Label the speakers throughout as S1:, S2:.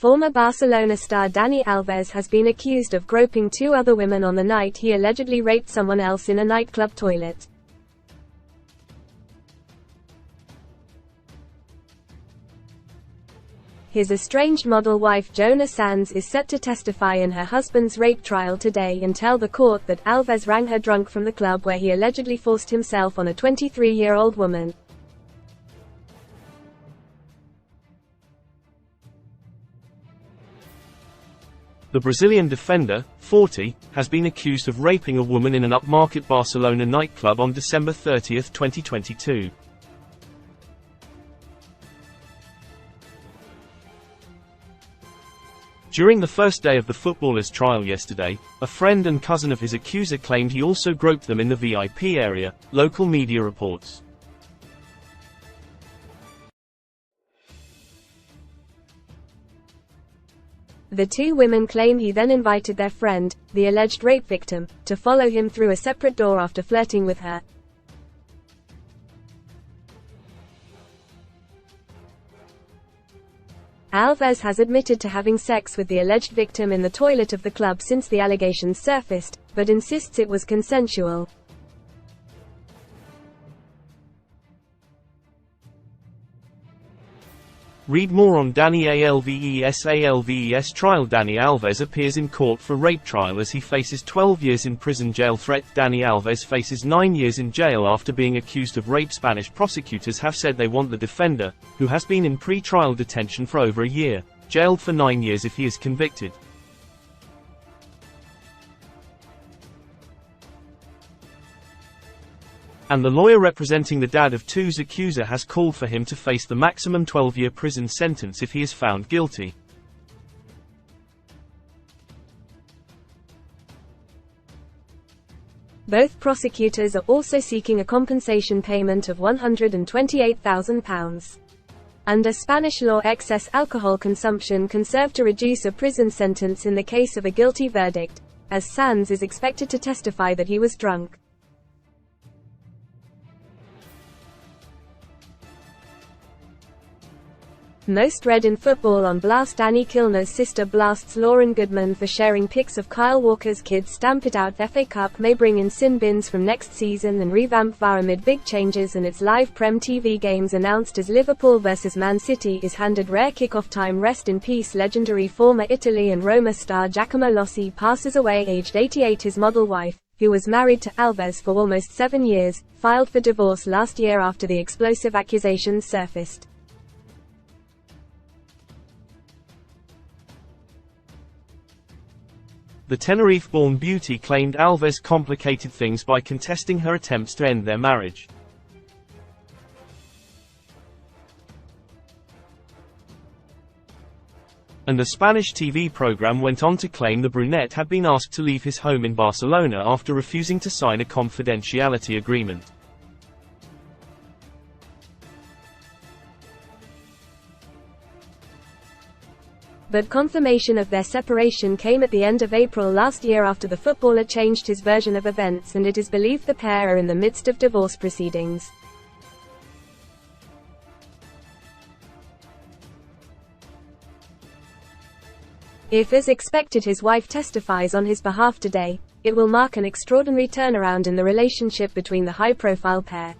S1: Former Barcelona star Dani Alves has been accused of groping two other women on the night he allegedly raped someone else in a nightclub toilet. His estranged model wife Joana Sanz is set to testify in her husband's rape trial today and tell the court that Alves rang her drunk from the club where he allegedly forced himself on a 23-year-old woman.
S2: The Brazilian defender, 40, has been accused of raping a woman in an upmarket Barcelona nightclub on December 30, 2022. During the first day of the footballer's trial yesterday, a friend and cousin of his accuser claimed he also groped them in the VIP area, local media reports.
S1: The two women claim he then invited their friend, the alleged rape victim, to follow him through a separate door after flirting with her. Alves has admitted to having sex with the alleged victim in the toilet of the club since the allegations surfaced, but insists it was consensual.
S2: Read more on Dani Alves' trial. Dani Alves appears in court for rape trial as he faces 12 years in prison jail threat. Dani Alves faces 9 years in jail after being accused of rape. Spanish prosecutors have said they want the defender, who has been in pre-trial detention for over a year, jailed for 9 years if he is convicted. And the lawyer representing the dad of two's accuser has called for him to face the maximum 12-year prison sentence if he is found guilty.
S1: Both prosecutors are also seeking a compensation payment of £128,000. Under Spanish law, excess alcohol consumption can serve to reduce a prison sentence in the case of a guilty verdict, as Sanz is expected to testify that he was drunk. Most read in football on Blast. Danny Kilner's sister blasts Lauren Goodman for sharing pics of Kyle Walker's kids. Stamp it out. FA Cup may bring in sin bins from next season and revamp VAR amid big changes and its live Prem TV games announced as Liverpool vs Man City is handed rare kickoff time. Rest in peace legendary former Italy and Roma star Giacomo Lossi passes away aged 88. His model wife, who was married to Alves for almost 7 years, filed for divorce last year after the explosive accusations surfaced.
S2: The Tenerife-born beauty claimed Alves complicated things by contesting her attempts to end their marriage. And the Spanish TV program went on to claim the brunette had been asked to leave his home in Barcelona after refusing to sign a confidentiality agreement.
S1: But confirmation of their separation came at the end of April last year after the footballer changed his version of events, and it is believed the pair are in the midst of divorce proceedings. If, as expected, his wife testifies on his behalf today, it will mark an extraordinary turnaround in the relationship between the high-profile pair.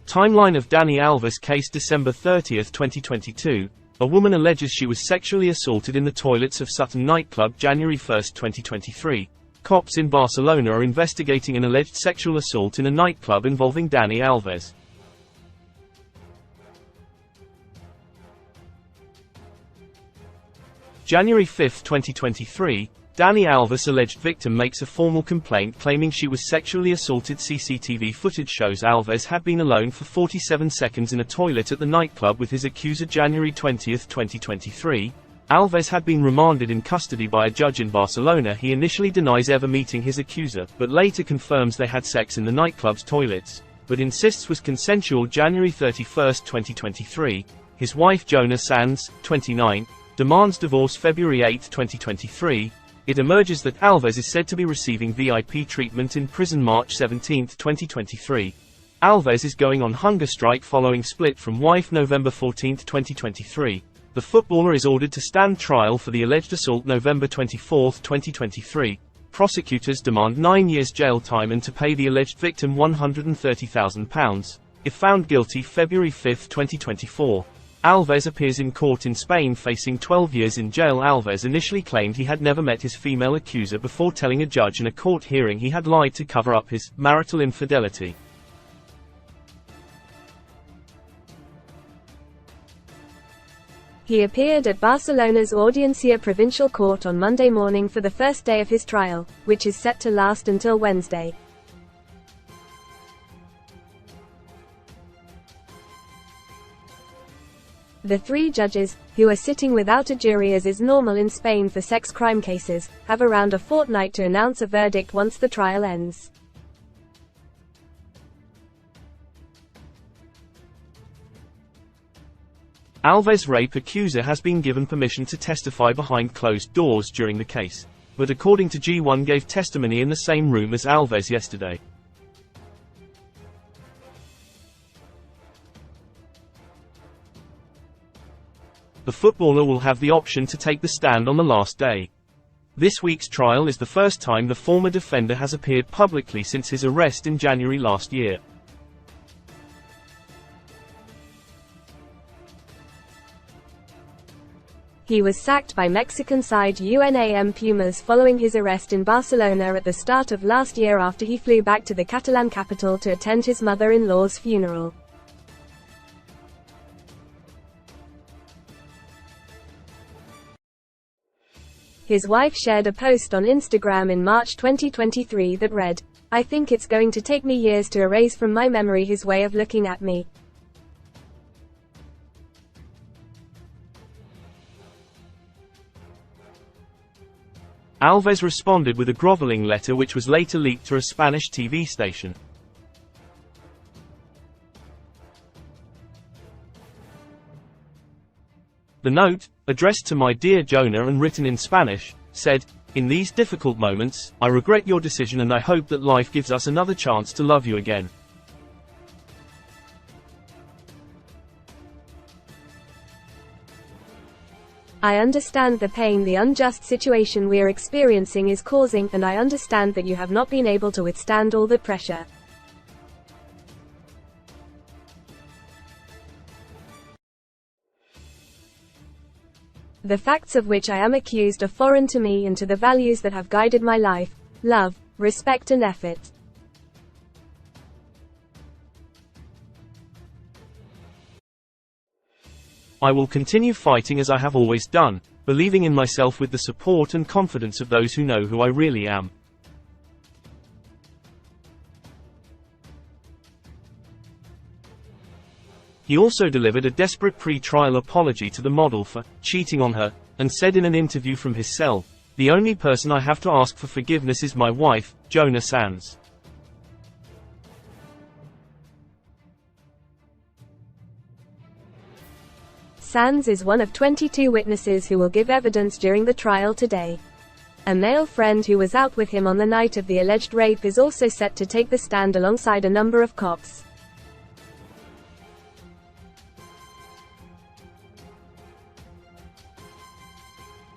S2: Timeline of Dani Alves case. December 30, 2022, a woman alleges she was sexually assaulted in the toilets of Sutton nightclub. January 1, 2023, cops in Barcelona are investigating an alleged sexual assault in a nightclub involving Dani Alves. January 5, 2023, Dani Alves' alleged victim makes a formal complaint claiming she was sexually assaulted. CCTV footage shows Alves had been alone for 47 seconds in a toilet at the nightclub with his accuser. January 20, 2023, Alves had been remanded in custody by a judge in Barcelona. He initially denies ever meeting his accuser, but later confirms they had sex in the nightclub's toilets, but insists was consensual. January 31, 2023, his wife Joana Sanz, 29, demands divorce. February 8, 2023, it emerges that Alves is said to be receiving VIP treatment in prison. March 17, 2023, Alves is going on hunger strike following split from wife November 14, 2023. The footballer is ordered to stand trial for the alleged assault November 24, 2023. Prosecutors demand 9 years jail time and to pay the alleged victim £130,000, if found guilty February 5, 2024. Alves appears in court in Spain facing 12 years in jail. Alves initially claimed he had never met his female accuser before telling a judge in a court hearing he had lied to cover up his marital infidelity.
S1: He appeared at Barcelona's Audiencia Provincial Court on Monday morning for the first day of his trial, which is set to last until Wednesday. The 3 judges, who are sitting without a jury as is normal in Spain for sex crime cases, have around a fortnight to announce a verdict once the trial ends.
S2: Alves' rape accuser has been given permission to testify behind closed doors during the case, but according to G1 gave testimony in the same room as Alves yesterday. The footballer will have the option to take the stand on the last day. This week's trial is the first time the former defender has appeared publicly since his arrest in January last year.
S1: He was sacked by Mexican side UNAM Pumas following his arrest in Barcelona at the start of last year after he flew back to the Catalan capital to attend his mother-in-law's funeral. His wife shared a post on Instagram in March 2023 that read, "I think it's going to take me years to erase from my memory his way of looking at me.
S2: Alves responded with a groveling letter which was later leaked to a Spanish TV station. The note, addressed to "My dear Jonah" and written in Spanish, said, "In these difficult moments, I regret your decision and I hope that life gives us another chance to love you again.
S1: I understand the pain the unjust situation we are experiencing is causing, and I understand that you have not been able to withstand all the pressure. The facts of which I am accused are foreign to me and to the values that have guided my life: love, respect and effort.
S2: I will continue fighting as I have always done, believing in myself with the support and confidence of those who know who I really am." He also delivered a desperate pre-trial apology to the model for cheating on her, and said in an interview from his cell, "The only person I have to ask for forgiveness is my wife, Jonah Sanz."
S1: Sanz is one of 22 witnesses who will give evidence during the trial today. A male friend who was out with him on the night of the alleged rape is also set to take the stand alongside a number of cops.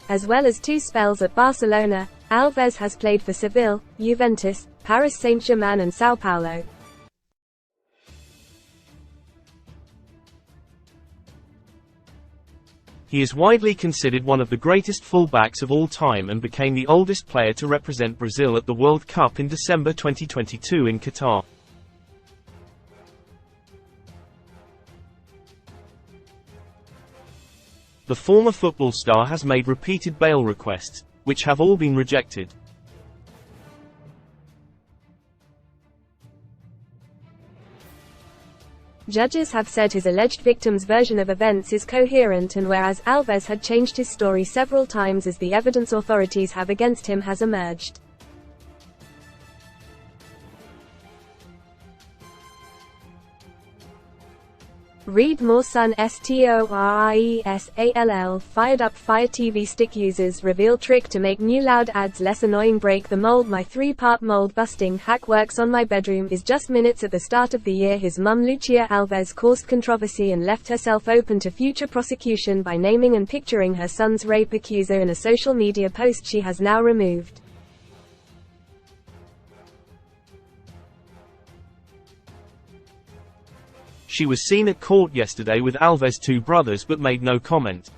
S1: As well as 2 spells at Barcelona, Alves has played for Seville, Juventus, Paris Saint-Germain and São Paulo.
S2: He is widely considered one of the greatest fullbacks of all time and became the oldest player to represent Brazil at the World Cup in December 2022 in Qatar. The former football star has made repeated bail requests, which have all been rejected.
S1: Judges have said his alleged victim's version of events is coherent, and whereas Alves had changed his story several times as the evidence authorities have against him has emerged. Read more. Sun STORIESALL. Fired up. Fire TV stick users reveal trick to make new loud ads less annoying. Break the mold. My 3-part mold busting hack works on my bedroom. Is just minutes at the start of the year. His mum Lucia Alves caused controversy and left herself open to future prosecution by naming and picturing her son's rape accuser in a social media post she has now removed.
S2: She was seen at court yesterday with Alves' 2 brothers but made no comment.